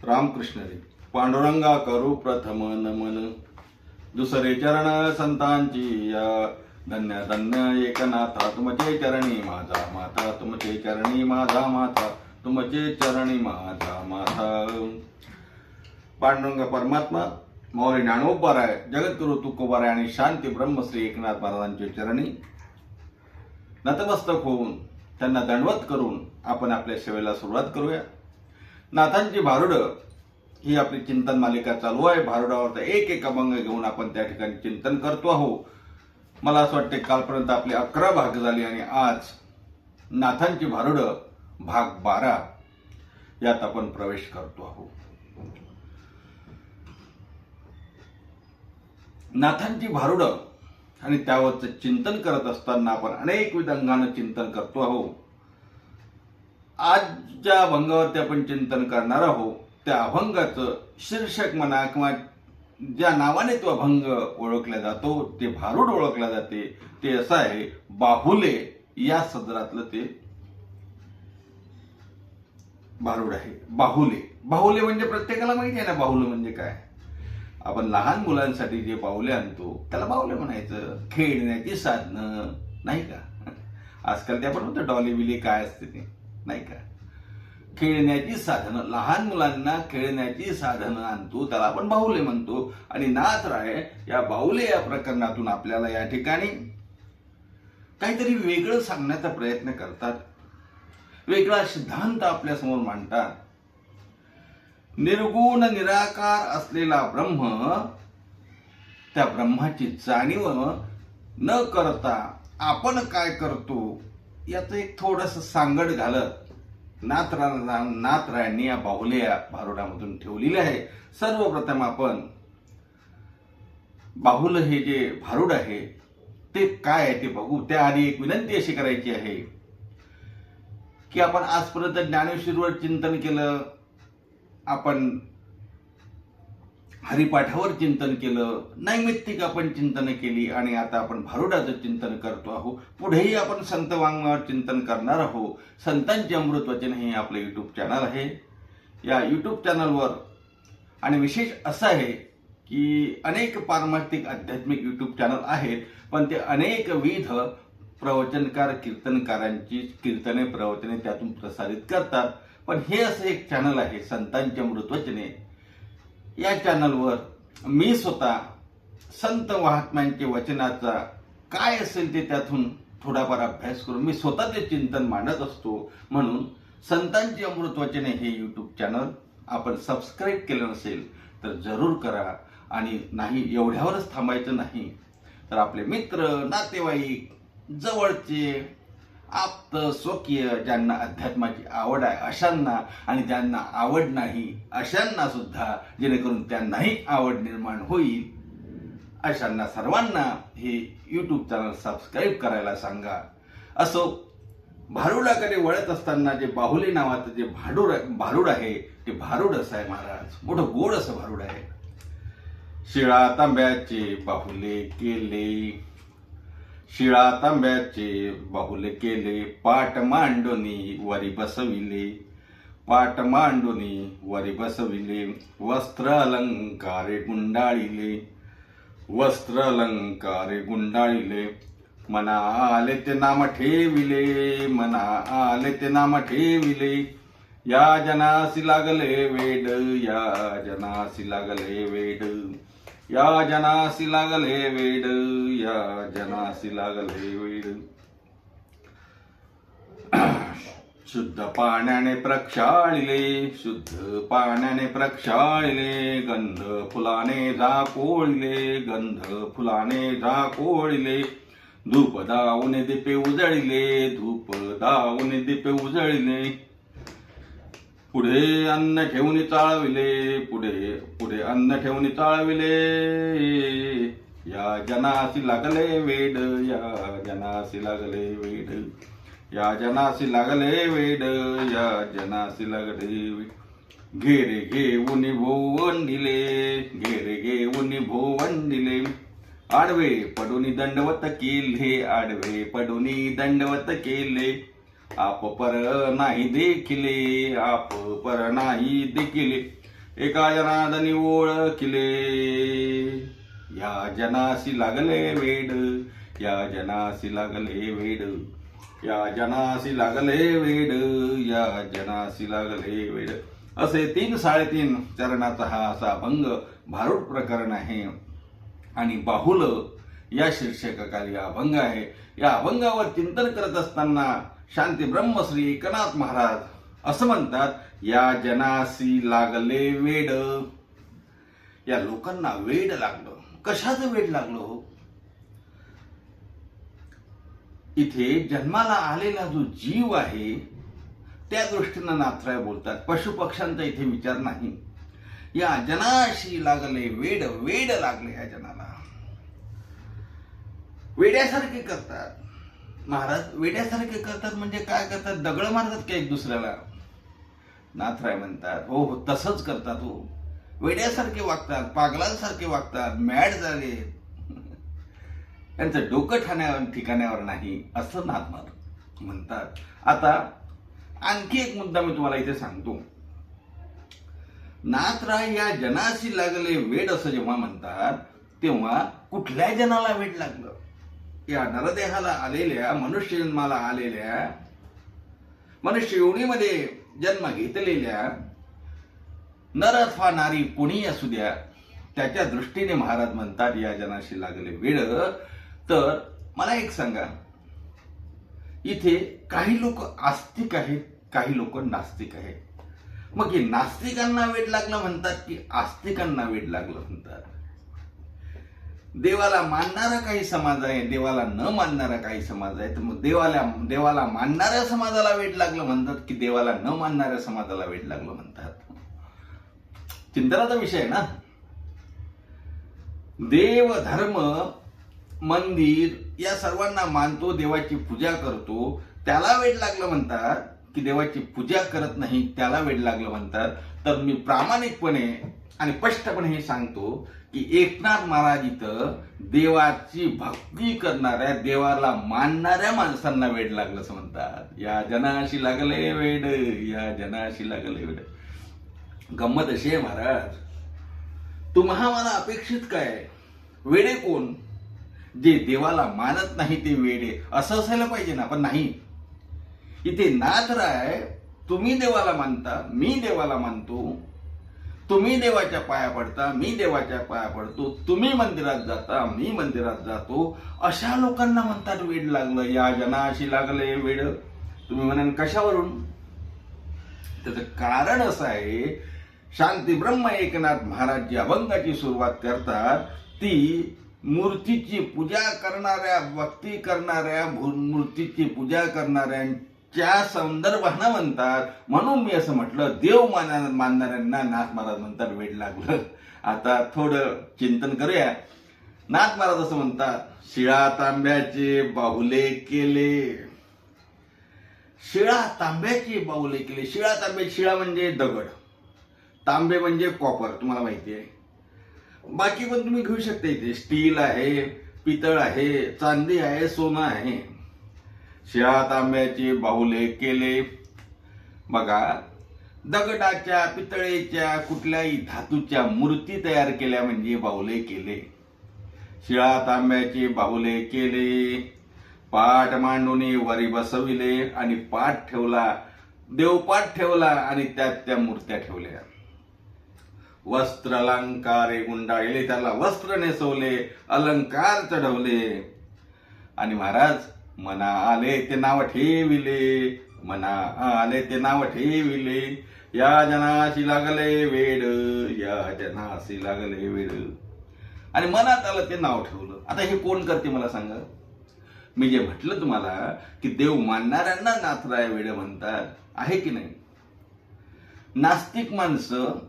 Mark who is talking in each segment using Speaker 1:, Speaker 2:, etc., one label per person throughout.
Speaker 1: रामकृष्ण रे. पांडुरंगा करू प्रथम नमन, दुसरे चरण संतांची या. धन्य धन्य एकनाथा तुमचे चरणी माझा माथा, तुमचे चरणी माझा माथा, तुमचे चरणी माझा माथा. पांडुरंग परमात्मा मौली ज्ञानोबाराय, जगद्गुरु तुकोबाराय आणि शांती ब्रह्मश्री एकनाथ महाराजांचे चरणी नतमस्तक होऊन त्यांना दंडवत करून आपण आपल्या सेवेला सुरुवात करूया. नाथांची भारुड ही आपली चिंतन मालिका चालू आहे. भारुडावर एक एक अभंग घेऊन आपण त्या ठिकाणी चिंतन करतो आहोत. मला असं वाटते कालपर्यंत आपले 11 भाग झाले आणि आज नाथांची भारुड भाग 12 यात आपण प्रवेश करतो आहोत. नाथांची भारुड आणि त्यावरचं चिंतन करत असताना आपण अनेक अंगानं चिंतन करतो आहोत. आज ज्या अभंगावरती आपण चिंतन करणार आहोत त्या अभंगाचं शीर्षक म्हणा किंवा ज्या नावाने तो अभंग ओळखला जातो, ते भारुड ओळखला जाते, ते असं आहे बाहुले या सदरातलं ते भारुड आहे. बाहुले बाहुले म्हणजे प्रत्येकाला माहिती आहे ना बाहुले म्हणजे काय. आपण लहान मुलांसाठी जे बाहुले आणतो त्याला बाहुले म्हणायचं. खेळण्याची साधनं नाही का. आजकाल ते आपण म्हणतो डॉली बिली काय असते ते नाही का. खेळण्याची साधनं, लहान मुलांना खेळण्याची साधनं आणतो त्याला आपण बाहुले म्हणतो. आणि नाथराय या बाहुले या प्रकरणातून आपल्याला या ठिकाणी काहीतरी वेगळं सांगण्याचा प्रयत्न करतात. वेगळा सिद्धांत आपल्या समोर मांडतात. निर्गुण निराकार असलेला ब्रह्म, त्या ब्रह्माची जाणीव न करता आपण काय करतो याचं एक थोडंसं सांगड घालत नाथरायांनी या बाहुले या भारुडामधून ठेवलेले आहे. सर्वप्रथम आपण बाहुल हे जे भारुड आहे ते काय आहे ते बघू. त्याआधी एक विनंती अशी करायची आहे की आपण आजपर्यंत ज्ञानेश्वरीवर चिंतन केलं, आपण हरिपाठावर चिंतन केलं, नैमित्तिक आपण चिंतन केली आणि आता आपण भारुडाचं चिंतन करतो आहोत. पुढेही आपण संत वाङ्मयावर चिंतन करणार आहोत. संतांचे अमृत वचन हे आपलं युट्यूब चॅनल आहे. या युट्यूब चॅनलवर आणि विशेष असं आहे की अनेक पारमार्थिक आध्यात्मिक युट्यूब चॅनल आहेत, पण ते अनेक विध प्रवचनकार कीर्तनकारांची कीर्तने प्रवचने त्यातून प्रसारित करतात. पण हे असं एक चॅनल आहे संतांचे अमृत वचने. या चॅनलवर मी स्वतः संत महात्म्यांचे वचनाचा काय असेल ते त्यातून थोडाफार अभ्यास करून मी स्वतः ते चिंतन मांडत असतो. म्हणून संतांची अमृत वचने हे यूट्यूब चॅनल आपण सबस्क्राईब केलं नसेल तर जरूर करा. आणि नाही एवढ्यावरच थांबायचं नाही तर आपले मित्र नातेवाईक जवळचे आप्त स्वकीय ज्यांना अध्यात्माची आवड आहे अशांना आणि ज्यांना आवड नाही अशांना सुद्धा, जेणेकरून त्यांनाही आवड निर्माण होईल, अशांना सर्वांना हे यूट्यूब चॅनल सबस्क्राईब करायला सांगा. असो, भारुडाकडे वळत असताना जे बाहुले नावाचं जे भारुड आहे ते भारुड असं आहे महाराज. मोठं गोड असं भारुड आहे. शिळा तांब्याचे बाहुले केले, शिळा तांब्याचे बाहुले केले, पाट मांडोनी वरी बसविले, पाट मांडोनी वरी बसविले, वस्त्र अलंकारे गुंडाळिले, वस्त्र अलंकारे गुंडाळिले, मना आले ते नाम ठेविले, मना आले ते नाम ठेविले, या जनासी लागले वेड, या जनासी लागले वेड, या जनासी लागले वेड, या जनासी लागले वेड. शुद्ध पाण्याने प्रक्षाळिले, शुद्ध पाण्याने प्रक्षाळिले, गंध फुलाने झाकोळिले, गंध फुलाने झाकोळिले, धूप दाऊन दिपे उजळिले, धूप दाऊन दिपे उजळिले, पुढे अन्न ठेवून चाळविले, पुढे पुढे अन्न ठेवून चाळविले, या जनासी लागले वेड, या जनासी लागले वेड, या जनासी लागले वेड, या जनासी लागले वेड. घेरे घेऊन भोवन दिले, घेरे घेऊन भोवन दिले, आडवे पडून दंडवत केले, आडवे पडून दंडवत केले, आप पर नाही देखिले, आप पर नाही देखिले, एका जनार्दनी ओळखिले, या जनासी लागले वेड, या जनासी लागले वेड, या जनासी लागले वेड, या जनासी लागले वेड. असे 3-3.5 चरणाचा हा असा अभंग भारूड प्रकरण आहे. आणि बाहुल या शीर्षकाखाली अभंग आहे. या अभंगावर चिंतन करत असताना शांती ब्रह्मश्री एकनाथ महाराज असं म्हणतात, या जनासी लागले वेड. या लोकांना वेड लागलं. कशाचं वेड लागलं हो? इथे जन्माला आलेला जो जीव आहे त्या दृष्टीनं नाथराय बोलतात. पशुपक्ष्यांचा इथे विचार नाही. या जनाशी लागले वेड, वेड लागले या जनाला. वेड्यासारखे करतात महाराज. वेड्यासारखे करतात म्हणजे काय करतात? दगड मारतात का एक दुसऱ्याला? नाथराय म्हणतात, हो हो तसंच करतात. हो, वेड्यासारखे वागतात, पागलांसारखे वागतात, मॅड झाले, त्यांचं डोकं ठिकाण्यावर नाही, असं नाथ म्हणतात. आता आणखी एक मुद्दा मी तुम्हाला इथे सांगतो. नाथराय या जनाशी लागले वेड असं जेव्हा म्हणतात तेव्हा कुठल्या जनाला वेड लागलं? या नरदेहाला आलेल्या, मनुष्य जन्माला आलेल्या, मनुष्य योनीमध्ये जन्म घेतलेल्या नर अथवा नारी कोणी असू द्या, त्याच्या दृष्टीने महाराज म्हणतात या जनाशी लागले वेड. तर मला एक सांगा, इथे काही लोक आस्तिक आहेत, काही लोक नास्तिक आहेत. मग हे नास्तिकांना वेड लागलं म्हणतात की आस्तिकांना वेड लागलं म्हणतात? देवाला मानणारा काही समाज आहे, देवाला न मानणारा काही समाज आहे. तर मग देवाला मानणाऱ्या समाजाला वेड लागलं म्हणतात की देवाला न मानणाऱ्या समाजाला वेड लागलं म्हणतात? चिंतनाचा विषय आहे ना. देव, धर्म, मंदिर या सर्वांना मानतो, देवाची पूजा करतो, त्याला वेड लागलं म्हणतात की देवाची पूजा करत नाही त्याला वेड लागलं म्हणतात? तर मी प्रामाणिकपणे आणि स्पष्टपणे हे सांगतो की एकनाथ महाराज इथं देवाची भक्ती करणाऱ्या, देवाला मानणाऱ्या माणसांना वेड लागलं असं म्हणतात. या जनाशी लागले वेड, या जनाशी लागले वेड. गंमत अशी आहे महाराज, तुम्हा मला अपेक्षित काय? वेडे कोण? जे देवाला मानत नाही ते वेडे असं असायला पाहिजे ना, पण नाही. इथे नाथराय, तुम्ही देवाला मानता, मी देवाला मानतो, तुम्ही देवाच्या पाया पडता, मी देवाच्या पाया पडतो, तुम्ही मंदिरात जाता, मी मंदिरात जातो, अशा लोकांना म्हणतात वेड लागलं, या जनाशी लागले वेड. तुम्ही म्हणाल कशावरून? त्याचं कारण असं आहे, शांती ब्रह्म एकनाथ महाराज जी अभंगाची सुरुवात करतात ती मूर्तीची पूजा करणाऱ्या, भक्ती करणाऱ्या, मूर्तीची पूजा करणाऱ्यांच्या संदर्भानं म्हणतात. म्हणून मी असं म्हटलं, देव मानणाऱ्यांना नाथ महाराज म्हणतात वेड लागलं. आता थोडं चिंतन करूया. नाथ महाराज असं म्हणतात, शिळा तांब्याचे बाहुले केले. शिळा तांब्याचे बाहुले केले. शिळा तांबे, शिळा म्हणजे दगड, तांबे म्हणजे कॉपर, तुम्हाला माहिती आहे. बाकी पण तुम्ही घेऊ शकता. इथे स्टील आहे, पितळ आहे, चांदी आहे, सोनं आहे. शिळा तांब्याचे बाहुले केले. बघा, दगडाच्या, पितळेच्या, कुठल्याही धातूच्या मूर्ती तयार केल्या म्हणजे बाहुले केले. शिळा तांब्याचे बाहुले केले. पाठ मांडून वरी बसविले आणि पाठ ठेवला, देवपाठ ठेवला आणि त्यात त्या मूर्त्या ठेवल्या. वस्त्र अलंकारे गुंडाळले, त्याला वस्त्र नेसवले, अलंकार चढवले. आणि महाराज मना आले ते नाव ठेविले, मना आले ते नाव ठेविले. या जनाशी लागले वेड, या जनाशी लागले वेड. आणि मनात आलं ते नाव ठेवलं. आता हे कोण करते मला सांगा? मी जे म्हटलं तुम्हाला की देव मानणाऱ्यांना नाथराय वेड म्हणतात, आहे की नाही? नास्तिक माणसं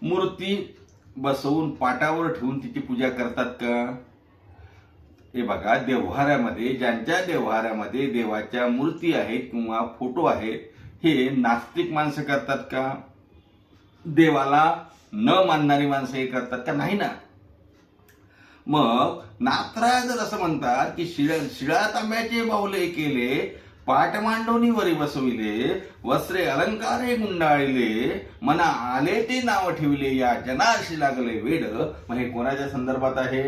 Speaker 1: मूर्ती बसवून पाटावर ठेवून तिची पूजा करतात का? हे बघा, देव्हाऱ्यामध्ये, ज्यांच्या देव्हाऱ्यामध्ये देवाच्या मूर्ती आहेत किंवा फोटो आहेत, हे नास्तिक माणसं करतात का? देवाला न मानणारी माणसं हे करतात का? नाही ना. मग नाथराय जर असं म्हणतात की शिळा तांब्याचे बाहुले केले, पाट मांडोनी वरी बसविले, वस्त्रे अलंकारे गुंडाळले, मना आले ते नाव ठेवले, या जनाशी लागले वेड. मग हे कोणाच्या संदर्भात आहे?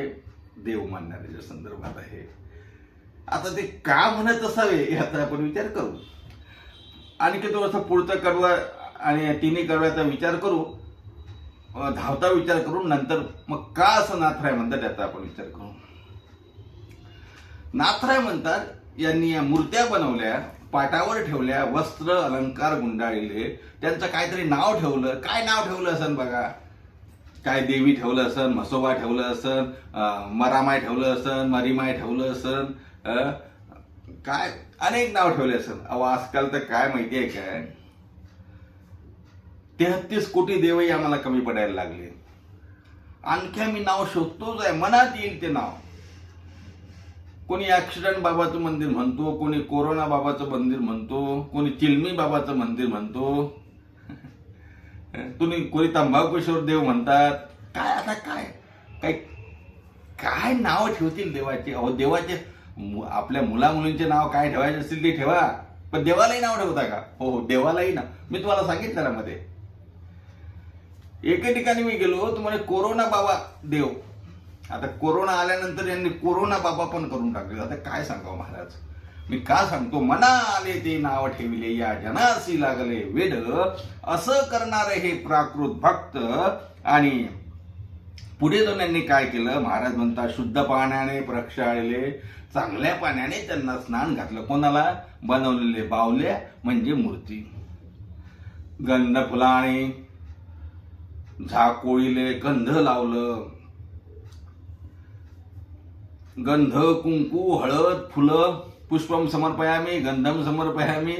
Speaker 1: देव मानणाऱ्याच्या संदर्भात आहे. आता ते का म्हणत असावे याचा आपण विचार करू. आणखी थोडंसं पुढचं कडवं आणि तिन्ही कडव्याचा विचार करू, धावता विचार करून नंतर मग का असं नाथराय म्हणतात याचा आपण विचार करू. नाथराय म्हणतात यांनी या मूर्त्या बनवल्या, पाटावर ठेवल्या, वस्त्र अलंकार गुंडाळले, त्यांचं काहीतरी नाव ठेवलं. काय नाव ठेवलं असन बघा? काय देवी ठेवलं असन, म्हसोबा ठेवलं असन, मरामाय ठेवलं असन, मरीमाय ठेवलं असन, काय अनेक नाव ठेवले असन. अहो आजकाल तर काय माहिती आहे काय, 33 कोटी देवही आम्हाला कमी पडायला लागले. आणखी आम्ही नाव शोधतोच आहे, मनात येईल ते नाव. कोणी ऍक्सिडेंट बाबाचं मंदिर म्हणतो, कोणी कोरोना बाबाचं मंदिर म्हणतो, कोणी चिलमी बाबाचं मंदिर म्हणतो, कोणी तंबाखूश्वर देव म्हणतात. काय आता काय काय काय नाव ठेवतील देवाचे? अहो देवाचे आपल्या मुला मुलींचे नाव काय ठेवायचे असतील ते ठेवा, पण देवालाही नाव ठेवता का? हो देवालाही ना. मी तुम्हाला सांगितलं ना मध्ये, एके ठिकाणी मी गेलो, तुम्हाला कोरोना बाबा देव. आता कोरोना आल्यानंतर यांनी कोरोना बाबा पण करून टाकले. आता काय सांगावं महाराज, मी का सांगतो, मना आले ते नाव ठेवले, या जनासी लागले वेड. असं करणारे हे प्राकृत भक्त. आणि पुढे जाऊन यांनी काय केलं, महाराज म्हणतात शुद्ध पाण्याने प्रक्षाळले, चांगल्या पाण्याने त्यांना स्नान घातलं. कोणाला? बनवलेले बावल्या म्हणजे मूर्ती. गंध फुलाने झाकोळीले, गंध लावलं, गंध कुंकू हळद फुलं, पुष्पम समर्पयामी गंधम समर्पयामी,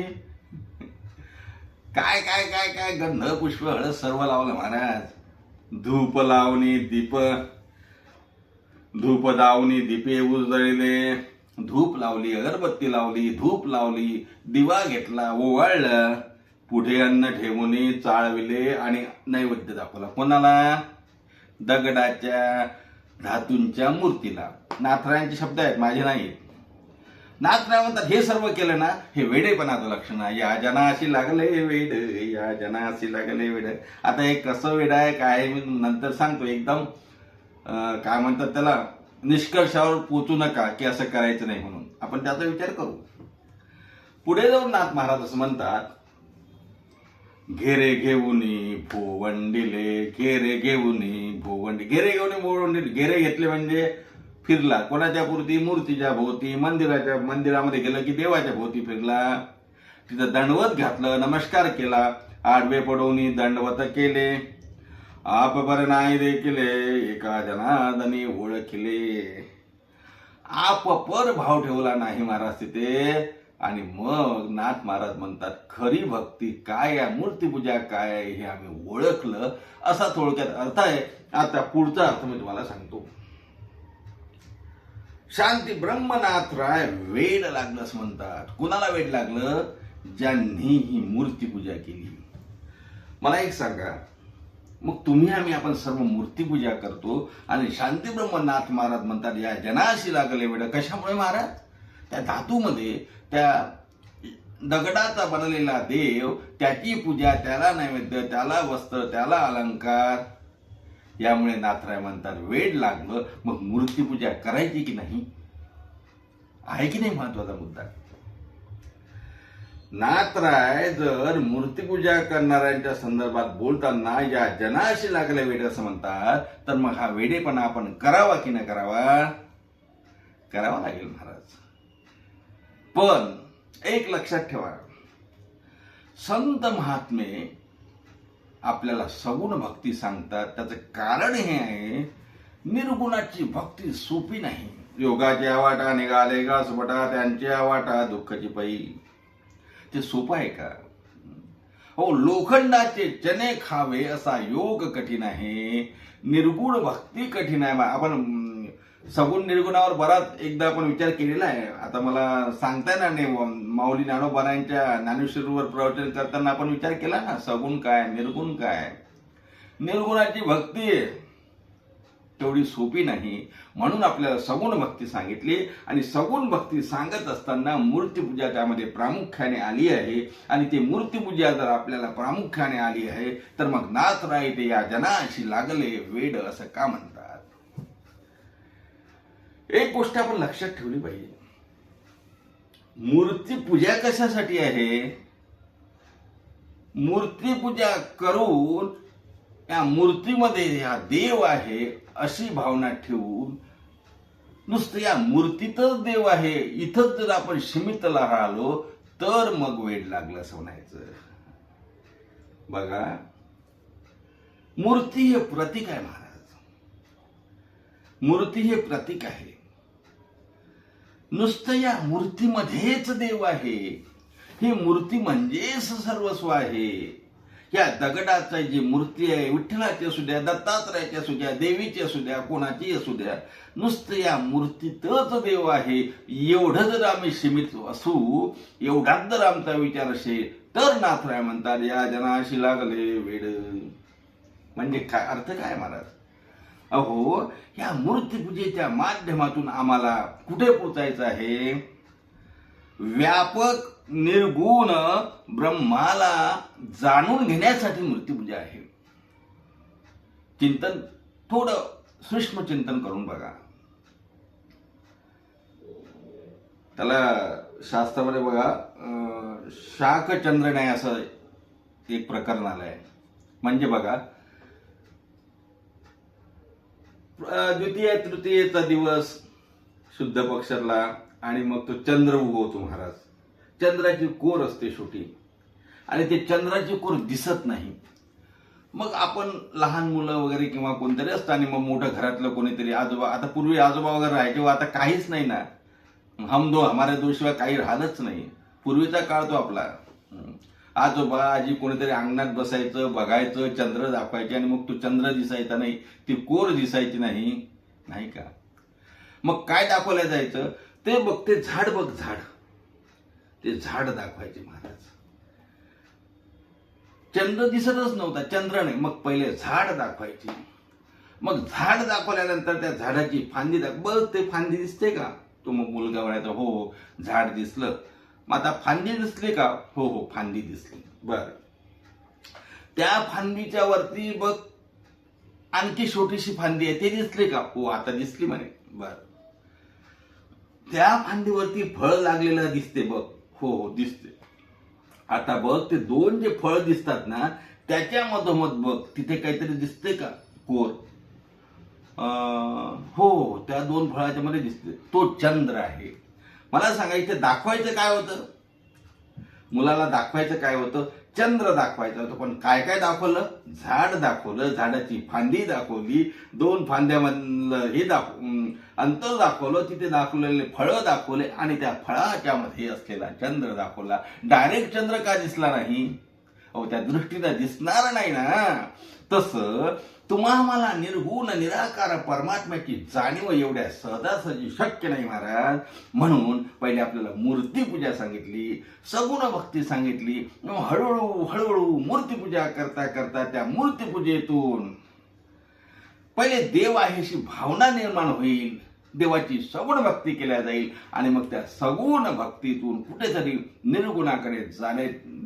Speaker 1: काय काय काय काय गंध पुष्प हळद सर्व लावलं महाराज. धूप लावणी दीप, धूप दावणी दीपे उजळले, धूप लावली, अगरबत्ती लावली, धूप लावली, दिवा घेतला, ओवाळलं, पुढे अन्न ठेवून चाळविले आणि नैवेद्य दाखवला. कोणाला? दगडाच्या धातूंच्या मूर्तीला. नाथरायांचे शब्द आहेत, माझे नाही. नाथराय म्हणतात हे सर्व केलं ना, हे वेडेपणाचं लक्षण आहे. या जनाशी लागले वेड, या जनाशी लागले वेड. आता हे कसं वेड आहे काय मी नंतर सांगतो. एकदम काय म्हणतात त्याला, निष्कर्षावर पोचू नका की असं करायचं नाही म्हणून, आपण त्याचा विचार करू. पुढे जाऊन नाथ महाराज असं म्हणतात, घेरे घेऊनी भोवंडिले, घेरे घेऊनी भोवंडी. घेरे घेऊन भोवंडिले, घेरे घेतले म्हणजे फिरला. कोणाच्या पुरती? मूर्तीच्या भोवती. मंदिरामध्ये गेलं की देवाच्या भोवती फिरला, तिथं दंडवत घातलं, नमस्कार केला, आडवे पडवून दंडवत केले, आप बर नाही देखिले, एका जनादनी ओळखले. आप पर भाव ठेवला नाही महाराज तिथे. आणि मग नाथ महाराज म्हणतात खरी भक्ती काय आहे, मूर्तीपूजा काय आहे हे आम्ही ओळखलं, असा थोडक्यात अर्थ आहे. आता पुढचा अर्थ मी तुम्हाला सांगतो. शांती ब्रह्मनाथराय वेड लागलं असं म्हणतात. कुणाला वेड लागलं? ज्यांनी ही मूर्तीपूजा केली. मला एक सांगा, मग तुम्ही आपण सर्व मूर्तीपूजा करतो आणि शांती ब्रह्मनाथ महाराज म्हणतात या जनाशी लागले वेड. कशामुळे महाराज? त्या धातूमध्ये, त्या दगडाचा बनलेला देव, त्याची पूजा, त्याला नैवेद्य, त्याला वस्त्र, त्याला अलंकार, यामुळे नाथराय म्हणतात वेड लागलं. मग मूर्तीपूजा करायची की नाही, आहे की नाही महत्वाचा मुद्दा. नाथराय जर मूर्तीपूजा करणाऱ्यांच्या संदर्भात बोलताना या जनाशी लागले वेड असं म्हणतात, तर मग हा वेडेपणा आपण करावा की नाही करावा? करावा लागेल महाराज. पण एक लक्षात ठेवा, संत महात्मे आपल्याला सगुण भक्ती सांगतात. त्याचं कारण हे आहे, निर्गुणाची भक्ती सोपी नाही. योगाच्या वाटा निघाले गा सुबटा, त्यांच्या वाटा दुःखाची पै. ते सोपं आहे का? हो, लोखंडाचे चणे खावे असा योग कठीण आहे, निर्गुण भक्ती कठीण आहे. आपण सगुण निर्गुणावर बराच एकदा आपण विचार केलेला आहे. आता मला सांगता येणार नाही, माऊली ज्ञानोबांच्या ज्ञानेश्वरीवर प्रवचन करताना आपण विचार केला ना, सगुण काय निर्गुण काय. निर्गुणाची भक्ती आहे, तेवढी सोपी नाही. म्हणून आपल्याला सगुण भक्ती सांगितली आणि सगुण भक्ती सांगत असताना मूर्तीपूजा त्यामध्ये प्रामुख्याने आली आहे. आणि ती मूर्तीपूजा जर आपल्याला प्रामुख्याने आली आहे तर मग नाथराय ते या जनाशी लागले वेड असं का म्हणतात. एक गोष्ट आपण लक्षात ठेवली पाहिजे, मूर्तीपूजा कशासाठी आहे. मूर्तीपूजा करून या मूर्तीमध्ये हा देव आहे अशी भावना ठेवून नुसतं या मूर्तीतच देव आहे इथंच जर आपण सीमित राहिलो तर मग वेड लागलं असं म्हणायचं. बघा, मूर्ती हे प्रतीक आहे महाराज. मूर्ती हे प्रतीक आहे. नुसतं या मूर्तीमध्येच देव आहे. ही मूर्ती म्हणजेच सर्वस्व आहे. या दगडाचा जी मूर्ती आहे, विठ्ठलाची असू द्या, दत्तात्रयाची असू द्या, देवीची असू द्या, कोणाची असू द्या, नुसतं या मूर्तीतच देव आहे एवढं जर आम्ही सीमित असू, एवढाच जर आमचा विचार असेल तर नाथराय म्हणतात या जनाशी लागले वेड. म्हणजे काय अर्थ काय महाराज. अहो, या मूर्तीपूजेच्या माध्यमातून आम्हाला कुठे पोचायचं आहे. व्यापक निर्गुण ब्रह्माला जाणून घेण्यासाठी मूर्तीपूजा आहे. चिंतन, थोडं सूक्ष्म चिंतन करून बघा. त्याला शास्त्रामध्ये बघा शाकचंद्रन्याय असं एक प्रकरण आलंय. म्हणजे बघा, द्वितीय तृतीयेचा दिवस शुद्ध पक्षातला आणि मग तो चंद्र उगवतो महाराज. चंद्राची कोर असते छोटी आणि ते चंद्राची कोर दिसत नाही. मग आपण लहान मुलं वगैरे किंवा कोणतरी असतं आणि मग मोठं घरातलं कोणीतरी आजोबा, आता पूर्वी आजोबा वगैरे राहायचे, आता काहीच नाही ना. हम दो हमारे दो शिवाय काही राहिलंच नाही. पूर्वीचा काळ तो आपला. आजोबा आजी कोणीतरी अंगणात बसायचं, बघायचं, चंद्र दाखवायचे आणि मग तो चंद्र दिसायचा नाही, ती कोर दिसायची नाही, नाही का. मग काय दाखवलं जायचं, ते बघ ते झाड बघ, झाड, ते झाड दाखवायचे महाराज. चंद्र दिसतच नव्हता, चंद्र नाही. मग पहिले झाड दाखवायची. मग झाड दाखवल्यानंतर त्या झाडाची फांदी बघ ते फांदी दिसते का. तो मग मुलगा म्हणायचा हो झाड दिसलं. मग आता फांदी दिसली का. हो हो फांदी दिसली. बर, त्या फांदीच्या वरती बघ आणखी छोटीशी फांदी आहे, ते दिसली का. हो आता दिसली म्हणे. बर, त्या फांदीवरती फळ लागलेलं दिसते बघ. हो हो दिसते. आता बघ ते दोन जे फळ दिसतात ना त्याच्या मधोमध बघ तिथे काहीतरी दिसते का कोर. हो त्या दोन फळाच्या मध्ये दिसते, तो चंद्र आहे. मला सांगायचं दाखवायचं काय होतं, मुलाला दाखवायचं काय होतं, चंद्र दाखवायचं होतं. पण काय काय दाखवलं, झाड दाखवलं, झाडाची फांदी दाखवली, दोन फांद्यामधलं हे अंतर दाखवलं, तिथे दाखवलेले फळं दाखवले आणि त्या फळाच्या मध्ये असलेला चंद्र दाखवला. डायरेक्ट चंद्र का दिसला नाही. अहो त्या दृष्टीने दिसणार नाही ना. तसं तुम्हाला निर्गुण निराकार परमात्म्याची जाणीव एवढ्या सहजासहजी शक्य नाही महाराज. म्हणून पहिले आपल्याला मूर्तीपूजा सांगितली, सगुण भक्ती सांगितली. हळूहळू हळूहळू मूर्तीपूजा करता करता त्या मूर्तीपूजेतून पहिले देव आहे अशी भावना निर्माण होईल, देवाची सगुण भक्ती केल्या जाईल आणि मग त्या सगुण भक्तीतून कुठेतरी निर्गुणाकडे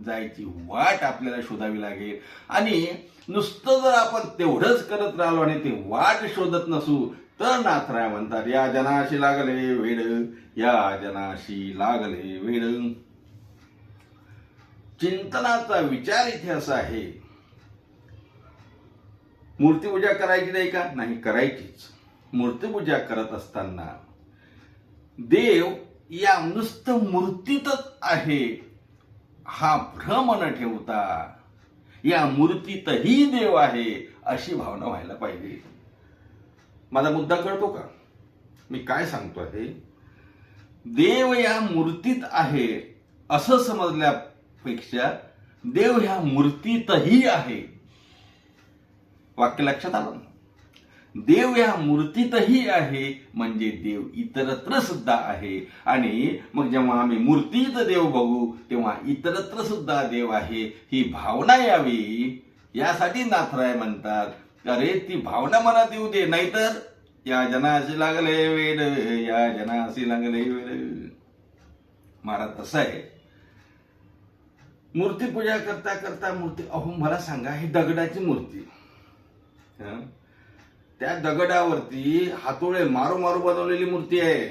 Speaker 1: जायची वाट आपल्याला शोधावी लागेल. आणि नुसतं जर आपण तेवढंच करत राहिलो आणि ते वाट शोधत नसू तर नाथराय म्हणतात या जनाशी लागले वेड, या जनाशी लागले वेड. चिंतनाचा विचार इथे असा आहे, मूर्तीपूजा करायची नाही का, नाही करायचीच. मूर्तीपूजा करत असताना देव या नुसतं मूर्तीतच आहे हा भ्रम न ठेवता या मूर्तीतही देव आहे अशी भावना व्हायला पाहिजे. माझा मुद्दा कळतो का, मी काय सांगतो आहे. देव या मूर्तीत आहे असं समजल्यापेक्षा देव ह्या मूर्तीतही आहे. वाक्य लक्षात आलं. देव या मूर्तीतही आहे म्हणजे देव इतरत्र सुद्धा आहे. आणि मग जेव्हा आम्ही मूर्तीत देव बघू तेव्हा इतरत्र सुद्धा देव आहे ही भावना यावी यासाठी नाथराय म्हणतात अरे ती भावना मनात येऊ दे, नाहीतर या जनासी लागले वेड, या जनासी लागले वेड. महाराज असं आहे, मूर्तीपूजा करता करता मूर्ती, अहो मला सांगा, ही दगडाची मूर्ती, त्या दगडावरती हातोळे मारू मारू बनवलेली मूर्ती आहे.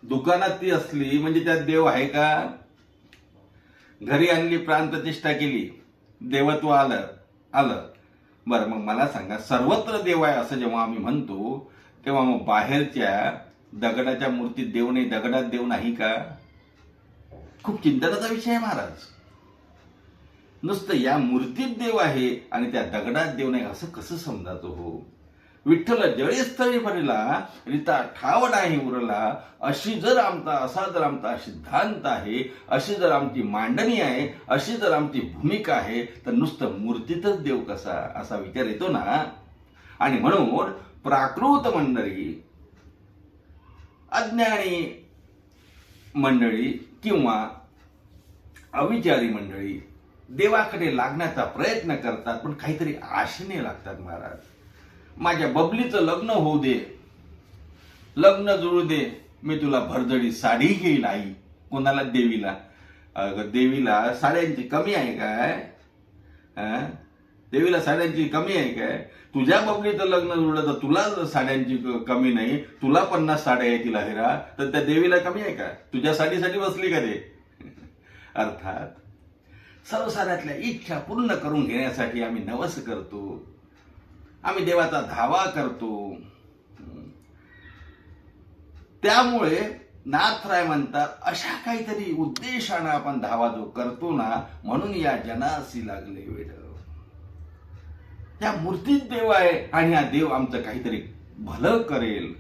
Speaker 1: दुकानात ती असली म्हणजे त्यात देव आहे का? घरी आणली, प्राणप्रतिष्ठा केली, देवत्व आलं. बरं, मग मला सांगा, सर्वत्र देव आहे असं जेव्हा आम्ही म्हणतो, तेव्हा मग बाहेरच्या दगडाच्या मूर्तीत देव नाही, दगडात देव नाही का? खूप चिंतनाचा विषय आहे महाराज. नुसतं या मूर्तीत देव आहे आणि त्या दगडात देव नाही असं कसं समजायचं हो? विठ्ठल जळस्थळी भरला, रिता ठाव नाही उरला, असा जर आमचा सिद्धांत आहे, अशी जर आमची मांडणी आहे, अशी जर आमची भूमिका आहे, तर नुसतं मूर्तीतच देव कसा, असा विचार येतो ना. आणि म्हणून प्राकृत मंडळी, अज्ञानी मंडळी किंवा अविचारी मंडळी देवाकडे लागण्याचा प्रयत्न करतात, पण काहीतरी आशेने लागतात. महाराज, माझ्या बबलीचं लग्न होऊ दे, लग्न जुळू दे, मी तुला भरजडी साडी घेईल. आई कोणाला? देवीला. देवीला साड्यांची कमी आहे काय? देवीला साड्यांची कमी आहे काय? तुझ्या बबलीचं लग्न जुळलं तर तुला साड्यांची कमी नाही, तुला 50 साड्या येतील हेरा, तर त्या देवीला कमी आहे का? तुझ्या साडीसाठी बसली का ते? अर्थात संसारातल्या इच्छा पूर्ण करून घेण्यासाठी आम्ही नवस करतो, आम्ही देवाचा धावा करतो. त्यामुळे नाथराय म्हणतात, अशा काहीतरी उद्देशानं आपण धावा जो करतो ना, म्हणून या जनासी लागले वेड. या मूर्तीत देव आहे आणि हा देव आमचं काहीतरी भलं करेल,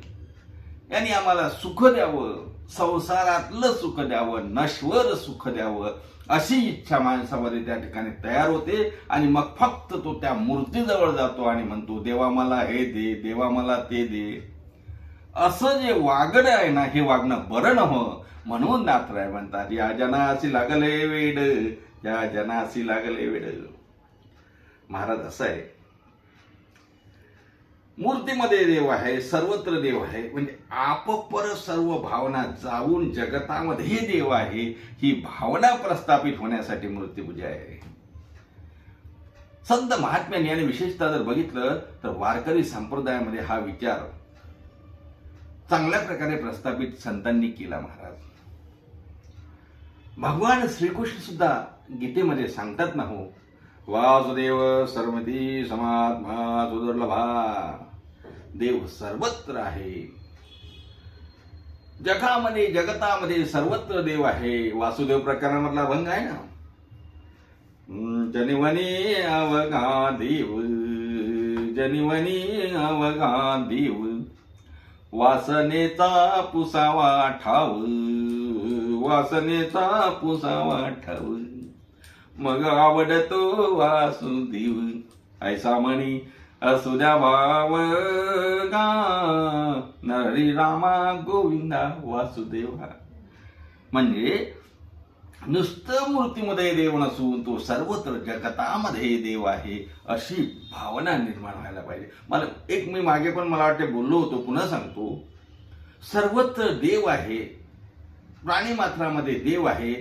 Speaker 1: यांनी आम्हाला सुख द्यावं, संसारातलं सुख द्यावं, नश्वर सुख द्यावं, अशी इच्छा माणसामध्ये त्या ठिकाणी तयार होते. आणि मग फक्त तो त्या मूर्तीजवळ जातो आणि म्हणतो, देवा मला हे दे, देवा मला ते दे. असं जे वागणं आहे ना, हे वागणं बरं नव्हतं. म्हणून नाथराय म्हणतात, या जनासी लागले वेड, या जनासी लागले वेड. महाराज असं आहे, मूर्तीमध्ये देव आहे, सर्वत्र देव आहे, म्हणजे आपपर सर्व भावना जाऊन जगतामध्ये देव आहे, ही भावना प्रस्थापित होण्यासाठी मूर्तीपूजा आहे. संत महात्म्यांनी आणि विशेषतः जर बघितलं तर वारकरी संप्रदायामध्ये हा विचार चांगल्या प्रकारे प्रस्थापित संतांनी केला. महाराज, भगवान श्रीकृष्ण सुद्धा गीतेमध्ये सांगतात ना, हो, वासुदेव सर्वती समात्मा सुदुर्लभा, देव सर्वत्र आहे, जगतामध्ये सर्वत्र देव आहे. वासुदेव प्रकरणामधला भंग आहे ना, जनिवनी अवघा देव, जनिवनी अवघा देव, वासनेचा पुसावा ठाव, वासनेचा पुसावा ठाव, मग आवडतो वासुदेव, ऐसा म्हणी असुद्या भाव गा, नरी रामा गोविंदा वासुदेवा. म्हणजे नुसतं मूर्तीमध्ये देव नसून तो सर्वत्र जगतामध्ये देव आहे, अशी भावना निर्माण व्हायला पाहिजे. मी मागे पण मला वाटते बोललो होतो, पुन्हा सांगतो, सर्वत्र देव आहे, प्राणी मात्रामध्ये देव आहे,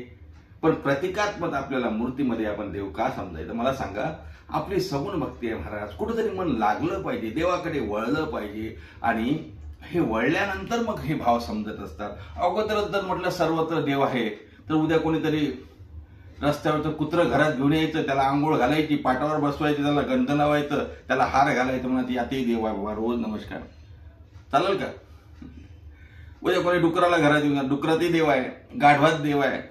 Speaker 1: पण प्रतिकात्मक आपल्याला मूर्तीमध्ये आपण देव का समजायचं? मला सांगा, आपली सगुण भक्ती आहे महाराज, कुठेतरी मन लागलं पाहिजे, देवाकडे वळलं पाहिजे, आणि हे वळल्यानंतर मग हे भाव समजत असतात. अगोदरच जर म्हटलं सर्वत्र देव आहे, तर उद्या कोणीतरी रस्त्यावरचं कुत्रं घरात घेऊन यायचं, त्याला आंघोळ घालायची, पाटावर बसवायची, त्याला गंध लावायचं, त्याला हार घालायचं, म्हणत यातही देव आहे बाबा, रोज नमस्कार, चालेल का? उद्या कोणी डुकराला घरात घेऊन, डुकरातही देव आहे, गाढवात देव आहे,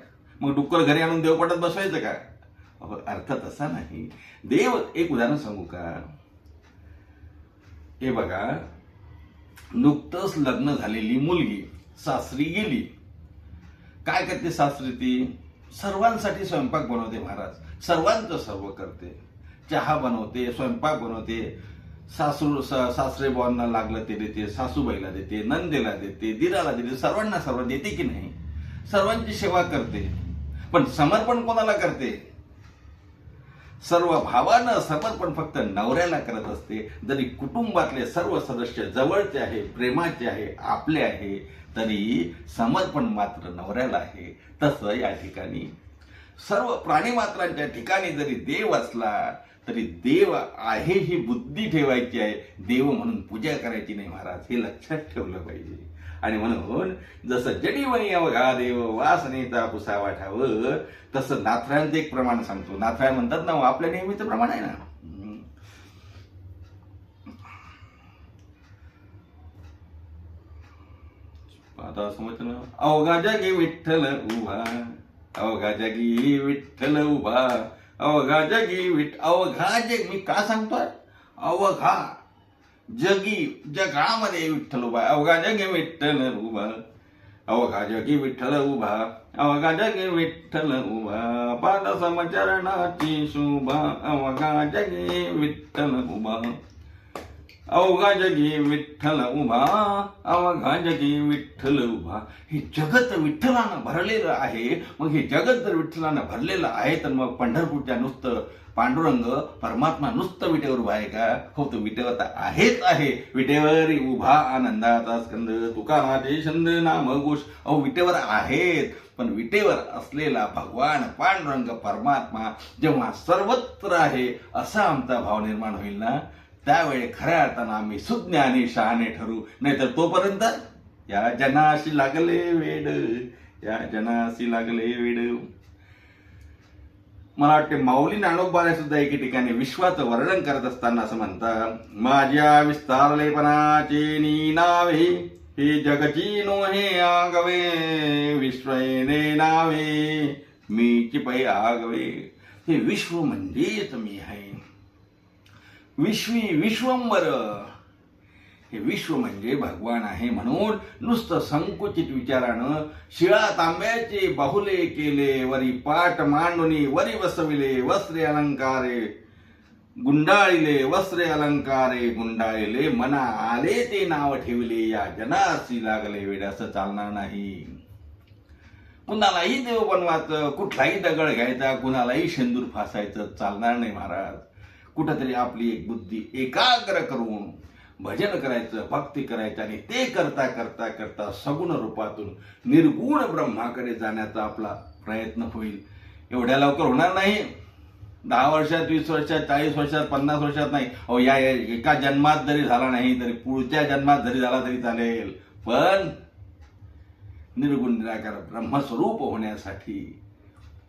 Speaker 1: मग डुक्कर घरी आणून देवपाटात बसवायचं का? अर्थ तसा नाही. देव, एक उदाहरण सांगू का? हे बघा, नुकतंच लग्न झालेली मुलगी सासरी गेली, काय करते सासरी? ती सर्वांसाठी स्वयंपाक बनवते महाराज, सर्वांचं सर्व करते, चहा बनवते, स्वयंपाक बनवते, सासरे बुवांना लागलं ते देते, सासूबाईला देते, नंदेला देते, दिराला देते, सर्वांना सर्व देते की नाही? सर्वांची सेवा करते, पण समर्पण कोणाला करते? सर्व भावानं समर्पण फक्त नवऱ्याला करत असते. जरी कुटुंबातले सर्व सदस्य जवळचे आहे, प्रेमाचे आहे, आपले आहे, तरी समर्पण मात्र नवऱ्याला आहे. तसं या ठिकाणी सर्व प्राणीमात्रांच्या ठिकाणी जरी देव असला तरी देव आहे ही बुद्धी ठेवायची आहे, देव म्हणून पूजा करायची नाही महाराज, हे लक्षात ठेवलं पाहिजे. आणि म्हणून जसं जडीवणी अवघा देव वासनेचा पुसावा ठावं, तसं नाथरायांचं एक प्रमाण सांगतो. नाथराय म्हणतात ना, आपल्या नेहमीचं प्रमाण आहे ना, आता समजतं ना, अवघा जगी विठ्ठल उभा, अवघा जगी विठ्ठल उभा, अवघा जगी अवघा जग, मी का सांगतोय अवघा जगी, जगामध्ये विठ्ठल उभा, अवघा जगी विठ्ठल उभा, अवघा जगी विठ्ठल उभा, अवघा जगी विठ्ठल उभा, पाद समचरणाची शोभा, अवघा जगी विठ्ठल उभा, अवघा जगी विठ्ठल उभा, अवघा जगी विठ्ठल उभा. हे जगत विठ्ठलानं भरलेलं आहे. मग हे जगत जर विठ्ठलानं भरलेलं आहे तर मग पंढरपूरच्या नुसतं पांडुरंग परमात्मा नुसतं विटेवर उभा आहे का? हो, तो विटेवर तर आहेच आहे. विटेवर उभा आनंदाचा स्कंद, तुकाराचे छंद नाम घोष, अहो विटेवर आहेत. पण विटेवर असलेला भगवान पांडुरंग परमात्मा जेव्हा सर्वत्र आहे असा आमचा भाव निर्माण होईल ना, त्यावेळी खऱ्या अर्थानं आम्ही सुज्ञ आणि शहाणे ठरू. नाहीतर तोपर्यंत या जनाशी लागले वेड, या जनाशी लागले वेड. मला वाटते माऊली ज्ञानोबाने सुद्धा एके ठिकाणी विश्वाचं वर्णन करत असताना असं म्हणतात, माझ्या विस्तारलेपणाचे नी नावे, हे जगची नोहे आगवे, विश्वने नावे मीची पै आगवे. हे विश्व म्हणजेच मी आहे. विश्वी विश्वंबर, हे विश्व म्हणजे भगवान आहे. म्हणून नुसतं संकुचित विचारानं शिळा तांब्याचे बाहुले केले, वरी पाट मांडुनी वरी बसविले, वस्त्रे अलंकारे गुंडाळिले, वस्त्रे अलंकारे गुंडाळिले, मना आले ते नाव ठेवले, या जनासी लागले वेड. असं चालणार नाही. कुणालाही देव बनवायचं, कुठलाही दगड घ्यायचा, कुणालाही शेंदूर फासायचं चालणार नाही महाराज. कुठंतरी आपली एक बुद्धी एकाग्र करून भजन करायचं, भक्ती करायचं, आणि ते करता करता करता सगुण रूपातून निर्गुण ब्रह्माकडे जाण्याचा आपला प्रयत्न होईल. एवढ्या लवकर होणार नाही. 10 वर्षात, 20 वर्षात, 40 वर्षात, 50 वर्षात नाही. अहो, या एका जन्मात जरी झाला नाही तरी पुढच्या जन्मात जरी झाला तरी चालेल. पण निर्गुण निराकार ब्रह्मस्वरूप होण्यासाठी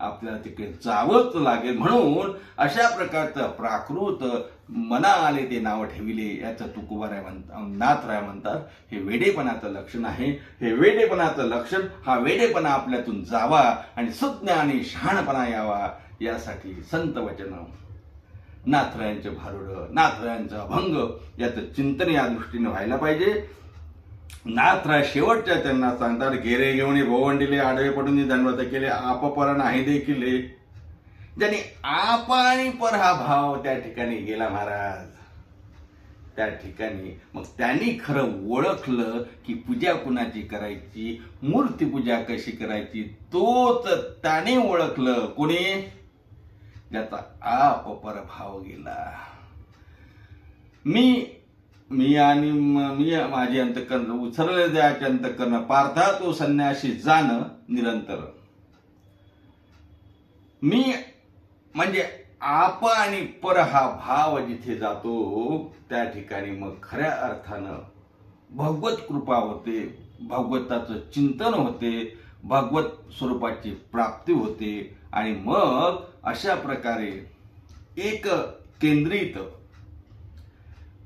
Speaker 1: आपल्याला तिकडे जावंच लागेल. म्हणून अशा प्रकारचं प्राकृत मना आले ते नाव ठेविले, याचं तुकोबाराय म्हणतात, नाथराय म्हणतात, हे वेडेपणाचं लक्षण आहे. हे वेडेपणाचं लक्षण, हा वेडेपणा आपल्यातून जावा आणि सुज्ञ आणि शहाणपणा यावा, यासाठी संत वचन, नाथरायांचे भारुड, नाथरायांचा अभंग याचं चिंतन या दृष्टीने व्हायला पाहिजे. नाथराय शेवटच्या त्यांना सांगतात, घेरे घेऊन भोवंडिले, आडवे पडून दंडवत केले, आपपर नाही देखील. ज्यांनी आप आणि पर हा भाव त्या ठिकाणी गेला महाराज, त्या ठिकाणी मग त्यांनी खरं ओळखलं की पूजा कुणाची करायची, मूर्ती पूजा कशी करायची, तोच त्याने ओळखलं. कोणी? ज्याचा आप पर भाव गेला. मी आणि मी माझे अंतकरण उचलले द्यायचे अंतकरण, पार्था तो संन्याशी जाणं निरंतर. मी म्हणजे आप आणि पर हा भाव जिथे जातो त्या ठिकाणी मग खऱ्या अर्थानं भगवत कृपा होते, भगवताचं चिंतन होते, भगवत स्वरूपाची प्राप्ती होते. आणि मग अशा प्रकारे एक केंद्रित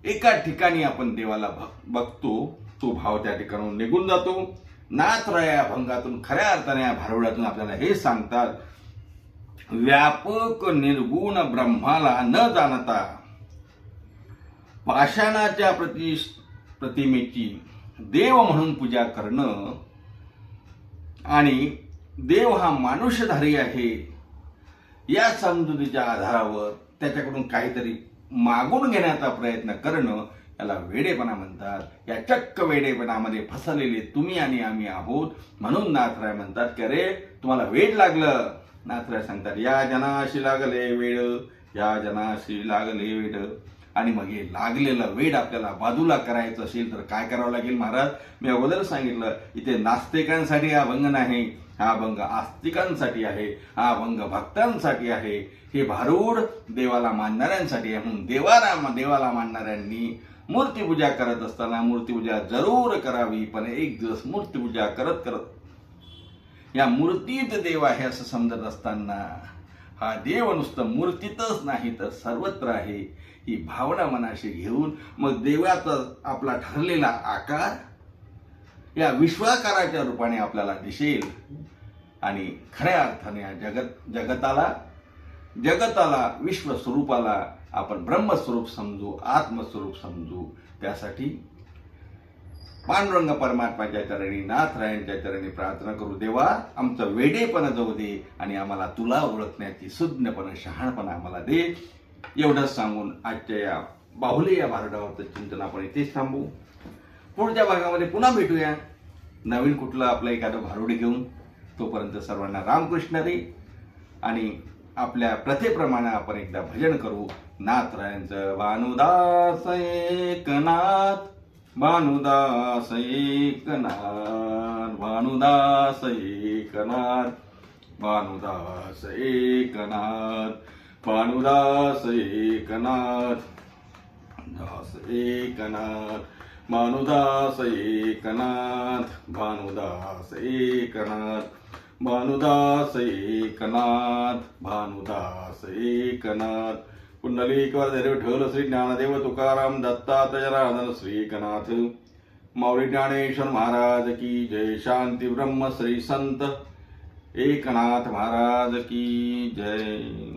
Speaker 1: एका ठिकाणी आपण देवाला बघतो, तो भाव त्या ठिकाणाहून निघून जातो. नाथराय अभंगातून खऱ्या अर्थाने या भारुडातून आपल्याला हे सांगतात, व्यापक निर्गुण ब्रह्माला न जाणता पाषाणाच्या प्रतिमेची देव म्हणून पूजा करणं आणि देव हा मानुष्यधारी आहे या समजुतीच्या आधारावर त्याच्याकडून काहीतरी मागून घेण्याचा प्रयत्न करणं, याला वेडेपणा म्हणतात. या चक्क वेडेपणामध्ये फसलेले तुम्ही आणि आम्ही आहोत. म्हणून नाथराय म्हणतात की अरे तुम्हाला वेड लागलं. नाथराय सांगतात, या जनाशी लागले वेड, या जनाशी लागले वेड. आणि मग हे लागलेलं वेड आपल्याला बाजूला करायचं असेल तर काय करावं लागेल महाराज? मी अगोदर सांगितलं, इथे नास्तिकांसाठी हा भंग नाही, हा भंग आस्तिकांसाठी आहे, हा भंग भक्तांसाठी आहे. हे भारूड देवाला मानणाऱ्यांसाठी आहे. म्हणून देवाला मानणाऱ्यांनी मूर्तीपूजा करत असताना मूर्तीपूजा जरूर करावी, पण एक दिवस मूर्तीपूजा करत करत या मूर्तीत देव आहे असं समजत असताना हा देव नुसतं मूर्तीतच नाही तर सर्वत्र आहे ही भावना मनाशी घेऊन मग देवाचा आपला ठरलेला आकार या विश्वाकाराच्या रूपाने आपल्याला दिसेल. आणि खऱ्या अर्थाने या जगताला विश्वस्वरूपाला आपण ब्रह्मस्वरूप समजू, आत्मस्वरूप समजू. त्यासाठी पांडुरंग परमात्माच्या चरणी, नाथरायांच्या चरणी प्रार्थना करू. देवा, आमचं वेडेपणा जाऊ दे आणि आम्हाला तुला ओळखण्याची सुज्ञपणा, शहाणपणा आम्हाला दे. एवढंच सांगून आजच्या या बाहुली या भारुडावरचं चिंतन आपण इथेच थांबू. पुढच्या भागामध्ये पुन्हा भेटूया नवीन कुठलं आपलं एखादं भारुड घेऊन. तोपर्यंत सर्वांना रामकृष्ण रे. आणि आपल्या प्रथेप्रमाणे आपण एकदा भजन करू नाथरायांचं. भानुदास एकनाथ, भानुदास एकनाथ, भानुदास एकनाथ, भानुदास एकनाथ, भानुदास एकनाथ, दास एकनाथ, भानुदास एकनाथ, भानुदास एकनाथ, भानुदास एकनाथ, भानुदास एकनाथ. पुंडलिकवर धैर्य ठेवलं श्री ज्ञानदेव तुकाराम दत्तात्रय जनार्दन श्री एकनाथ. माऊली ज्ञानेश्वर महाराज की जय. शांती ब्रह्म श्री संत एकनाथ महाराज की जय.